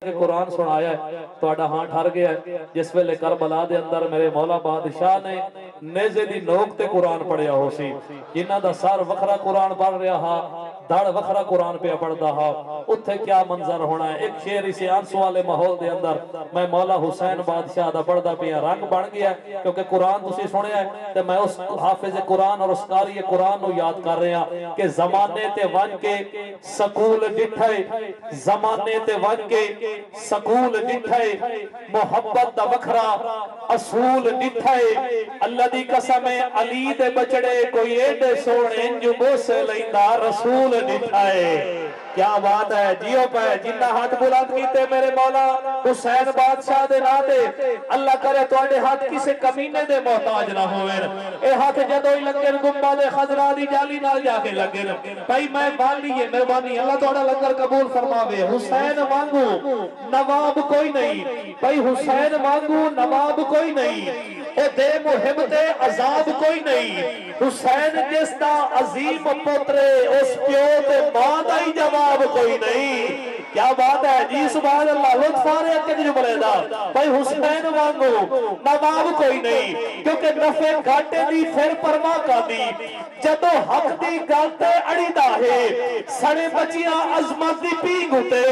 کہ قرآن سنایا ہے تو آڈا ہاں ٹھر گیا ہے جس ویلے کربلا دے اندر میرے مولا بادشاہ نے نیزے دی نوک تے قرآن پڑھیا ہو سی جنہ دا سار وکھرا قرآن پڑھ رہا ہا دھڑ وکھرا قرآن پہ پڑھدا ہا اتھے کیا منظر ہونا ہے ایک شیر اسی آنسو والے ماحول دے اندر میں مولا حسین بادشاہ دا پڑھدا پیا رنگ بن گیا ہے کیونکہ قرآن تسی سنے ہیں تے میں اس حافظ قرآن اور اس قاری قرآن نو یاد کر رہے ہیں کہ زمانے تے ون کے سکول ڈٹھے زمانے تے ون کے سکول ڈٹھے محبت دا وکھرا اصول ڈٹھے اللہ دی قسم علی دے بچڑے کوئی ایڈے سونے انجو بوسے لیندا رسول ڈٹھے کیا بات ہے جیو پہ جنہ ہاتھ بلند کیتے میرے مولا حسین بادشاہ دے ناتے اللہ کرے تو آڈے ہاتھ کسے کمینے دے محتاج نہ ہوئے اے ہاتھ جدوئی لگن گمبا دے خضرہ دی جالی نال جا کے لگن بھائی میں بالی ہے مہربانی اللہ تو آڈا لنگر قبول فرماوے حسین مانگو نواب کوئی نہیں بھائی حسین مانگو نواب کوئی نہیں اے دے محب تے عذاب کوئی نہیں حسین جس دا عظیم پترے اس پیو تے ماں دا ہی جواب کوئی نہیں کیا بات ہے جی سبحان اللہ لطف آ رہے ہیں کہ بلے دا بھائی حسین مانگو نواب کوئی نہیں کیونکہ نفع گھاٹے دی پھر پرواہ کا دی جدو حق دی گالتے اڑی دا ہے سڑے بچیاں عظمت دی پینگ ہوتے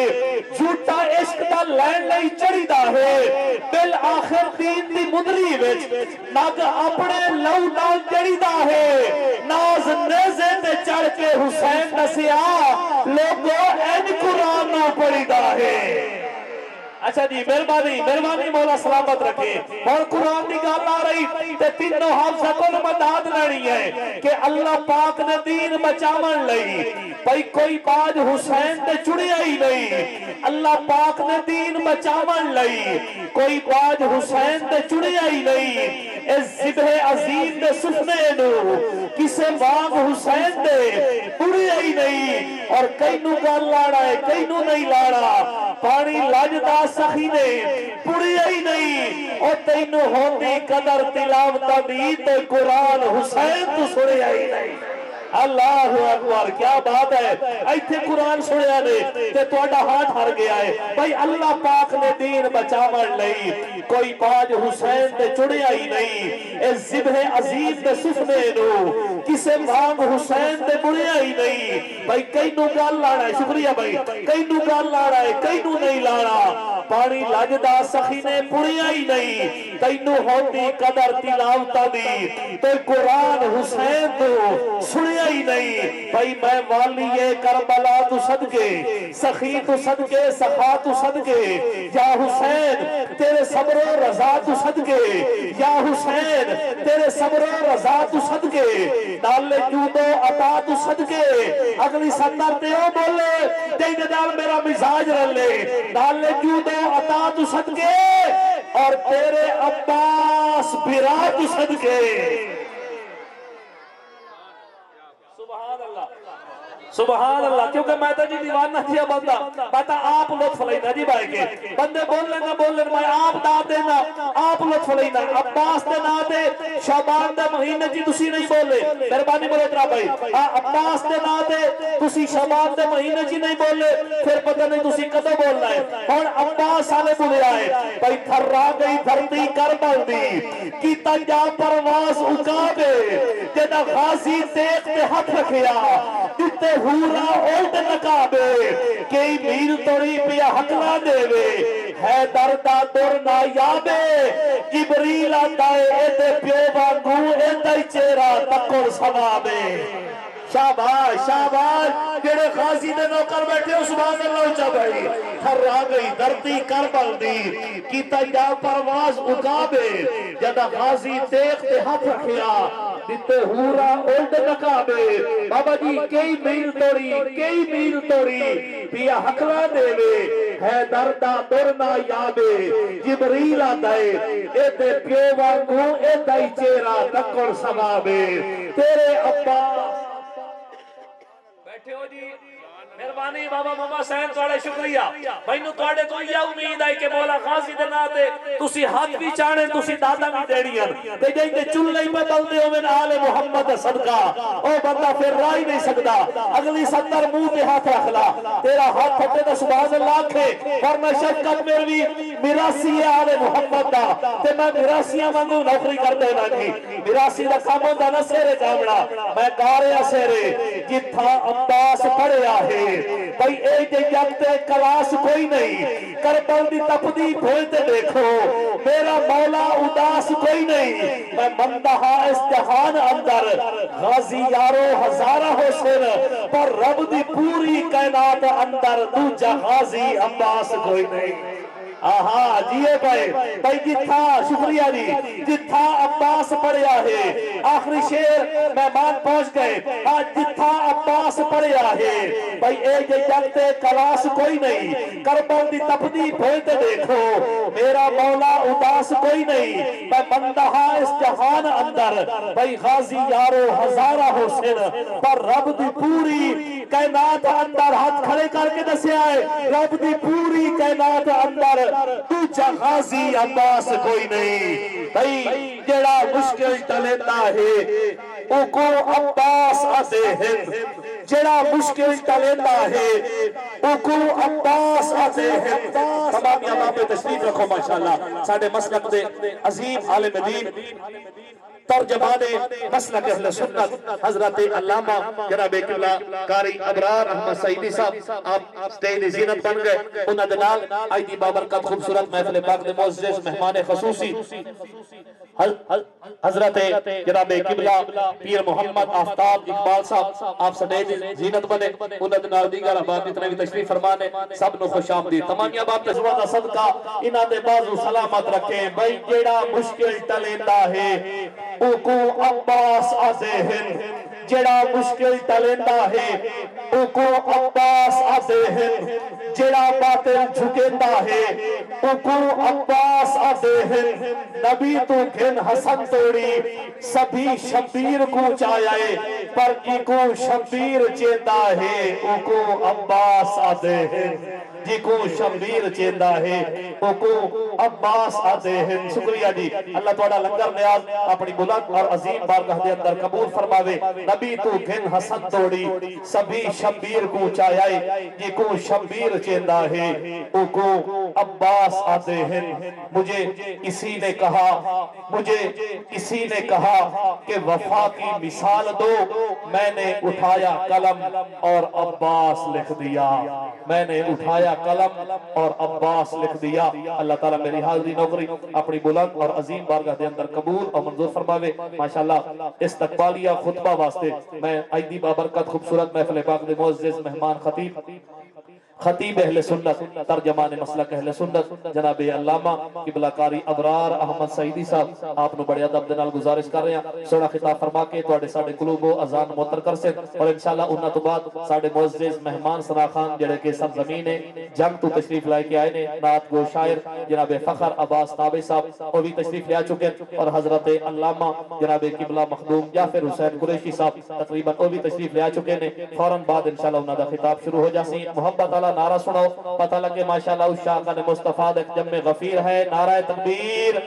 جھوٹا عشق دا لین لئی چڑی دا ہے بالآخر دین دی مدری وچ ناگ اپنے لو نال جڑی دا ہے ناز نیزے تے چڑھ کے حسین نسیا لوگو این قرآن نہ پڑی دا ہے اچھا جی مہربانی مولا سلامت رکھے اور قرآن دی گال آ رہی تے تینوں حافظہ کو مداد لڑی ہے کہ اللہ پاک نے دین بچامن لئی بھئی کوئی باج حسین تے چڑیا ہی نہیں اللہ پاک نے دین بچامن لئی کوئی باج حسین تے چڑیا ہی نہیں اس ذبح عظیم دے سفنے نو کسے باغ حسین دے پڑیا ہی نہیں اور کئی نو گال لاڑا ہے کئی نو نہیں لاڑا پانی لاجدہ سخی نے پڑی ہی نہیں اور تینو ہوتی قدر تلاوتہ دی تے قرآن حسین تو سنے ہی نہیں اللہ اکبر کیا بات ہے ایتھے قرآن سنیا نے تے توڑا ہاتھ ہر گیا ہے بھائی اللہ پاک نے دین بچامن لئی کوئی باج حسین تے چڑیا ہی نہیں اس ذبح عظیم دے سفنے نو کسے مانگ حسین تے بڑیا ہی نہیں بھائی کئی نو گال لاڑا ہے شکریہ بھائی کئی نو گال لاڑا ہے کئی نو نہیں لاڑا پانی لاجدہ سخی نے پڑیا ہی نہیں تینو ہوتی قدر تلاوتہ دی تے قرآن حسین تو سنیا ہی نہیں بھائی میں والی کربلا تو صدقے سخی تو صدقے سخا تو صدقے یا حسین تیرے صبر و رضا تو صدقے یا حسین تیرے صبر و رضا تو صدقے نالے جود و عطا تو صدقے اگلی سندر تے او بولے دین دال میرا مزاج رلے نالے جود و عطا تو صدقے اور تیرے عباس برا تو صدقے سبحان اللہ کیونکہ میں تو جی دیوانہ تھیا بندہ آپ لطف لینا جی بھائی کے بندے بول لینا میں آپ دا دینا آپ لطف لینا عباس دے نا دے شعبان دے مہینے جی تسی نہیں بولے مہربانی بولے ترا بھائی عباس دے نا دے تسی شعبان دے مہینے جی نہیں بولے پھر پتہ نہیں تسی کدو بولنا ہے اور عباس آلے بولے آئے بھائی تھرا گئی دھرتی کربل دی کی تنجا پرواز اکابے جدہ غازی دیکھ تے ہاتھ رکھیا جتے ہورا اولد نکابے کئی میل توڑی پیا حقلا دے وے ہے دردہ دور نایابے جبریل آتائے ایتے پیو بانگو ایتے چیرہ تکر سوابے شاباش شاباش جڑے غازی دے نوکر بیٹھے ہو سبحان اللہ اچھا بھائی تھر آ گئی دھرتی کربل دی کی تجا پرواز اکابے جدہ غازی دیکھتے ہاتھ رکھیا دیتے ہورا اولد نکابے بابا جی کئی میل توڑی پیا حقلا دے وے ہے دردہ درنا یابے جبریل آدھائے ایتے پیو وانگو ایتے چیرہ تکر سوابے تیرے عباس بیٹھے ہو جی مہربانی بابا مما سین تھوڑے شکریہ مینوں تواڈے تو یہ امید ہے کہ مولا غازی دے نا تے تسی ہاتھ بھی چاہنے تسی دادا بھی دینی تے جے تے چولے ہی بدلدے ہوے آل محمد صدقہ او بندہ پھر راہ ہی نہیں سکدا اگلی 70 منہ تے ہاتھ رکھ لا تیرا ہاتھ پھٹے تے سبحان اللہ کھے ورنہ شفقت میری میراثی ہے آل محمد دا تے میں میراثیاں وانگو نوکری کردے نا جی میراثی دا کام ہوندا نہ سیرے جاونا میں گا رہا سیرے جتھا عباس پڑھیا ہے بھئی اے جے جگتے کلاس کوئی نہیں کربل دی تپدی بھولتے دیکھو میرا مولا اداس کوئی نہیں میں مندہا اس جہان اندر غازی یارو ہزارہ حسن پر رب دی پوری کائنات اندر دوجہ غازی عباس کوئی نہیں آہا جیے بھائی جتھا شکریہ جی جتھا عباس پڑھیا ہے آخری شیر مہمان پہنچ گئے جتھا عباس پڑھیا ہے بھائی اے جے جگتے کلاس کوئی نہیں کربل دی تپدی بھولتے دیکھو میرا مولا اداس کوئی نہیں میں بندہا اس جہان اندر بھائی غازی یارو ہزارہ حسن پر رب دی پوری کائنات اندر ہاتھ کھڑے کر کے دسیا ہے رب دی پوری کائنات اندر دوجا غازی عباس کوئی نہیں بھئی جڑا مشکل ٹلیتا ہے او کو عباس آتے ہیں جڑا مشکل ٹلیتا ہے او کو عباس آتے ہیں تمام یہاں پہ تشریف رکھو ماشاءاللہ ساڑھے مسلک دے عظیم عالم دین ترجمان مسلک اہل سنت حضرت علامہ جناب قبلہ قاری ابرار احمد سعیدی صاحب آپ سٹیج زینت بن گئے انہاں دے نال آئی دی بابرکت خوبصورت محفل پاک دے معزز مہمان خصوصی حضرت جناب قبلہ پیر محمد آفتاب اقبال صاحب آپ سٹیج زینت بنے انہاں دے نال دیگر احباب جتنے بھی تشریف فرمانے سب نو خوش آمدید تمام احباب تشریف دا صدقہ انہاں دے بازو سلامت رکھیں بھئی جیڑا مشکل ٹلیتا ہے او کو عباس آتے ہیں جڑا مشکل ٹلیتا ہے او کو عباس آتے ہیں جڑا باطل جھکیتا ہے او کو عباس آتے ہیں نبی تو گھن حسن توڑی سبھی شبیر کو چاہے پر کی کو شبیر چیتا ہے او کو عباس آتے ہیں جی کو شبیر چیتا ہے او کو عباس آتے ہیں شکریہ جی اللہ تعالیٰ لنگر نیاز اپنی بلند اور عظیم بارگاہ دے اندر قبول فرماوے نبی تو گھن حسن توڑی سبھی شبیر کو چاہے جی کو شبیر چیتا ہے او کو عباس آتے ہیں مجھے کسی نے کہا کہ وفا کی مثال دو میں نے اٹھایا قلم اور عباس لکھ دیا میں نے اٹھایا قلم اور عباس لکھ دیا اللہ تعالیٰ میری حاضری نوکری اپنی بلند اور عظیم بارگاہ دے اندر قبول اور منظور فرماوے ماشاءاللہ استقبالیہ خطبہ واسطے میں عیدی بابرکت خوبصورت محفل پاک دے معزز مہمان خطیب اہل سنت ترجمان مسلک اہل سنت جناب علامہ قبلہ قاری ابرار احمد سعیدی صاحب آپ نو بڑے ادب دے نال گزارش کر رہے ہیں سونا خطاب فرما کے تواڈے ساڈے قلوب و اذان معطر کر سے اور انشاءاللہ انہاں تو بعد ساڈے معزز مہمان ثنا خان جڑے کہ سرزمین جنگ تو تشریف لائے کے آئے نے نعت گو شاعر جناب فخر عباس تابع صاحب وہ بھی تشریف لے چکے اور حضرت علامہ جناب قبلہ مخدوم جعفر حسین قریشی صاحب تقریباً وہ بھی تشریف لے چکے نے فوراً بعد انشاءاللہ انہاں دا خطاب شروع ہو جاسی محبت والا نعرہ سنو پتہ لگے ماشاءاللہ اس شاقہ مصطفیٰ ایک جمع غفیر ہے نعرہ تکبیر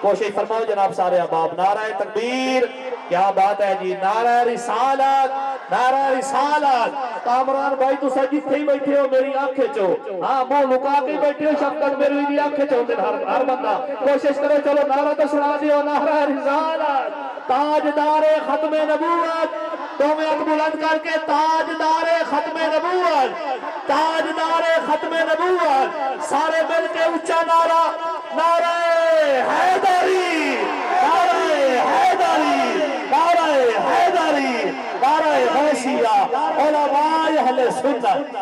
کوشش فرماؤ جناب سارے احباب نعرہ تکبیر کیا بات ہے جی نعرہ رسالت کامران بھائی تو سجی تھے ہی بیٹھے ہو میری آنکھیں چو ہاں مو لکا کے بیٹھے ہو شفقت میری بھی آنکھیں چو ہر بندہ کوشش کرو چلو نعرہ تو سنا دیو نعرہ رسالت تاجدار ختم نبوت تو میں اب بلند کر کے تاجدار ختم نبوت تاجدار ختم نبوت سارے مل کے اچھا نعرہ نعرہ حیدری نعرہ حیدری نعرہ حیدری نعرہ غوثیہ علماء اہل سنت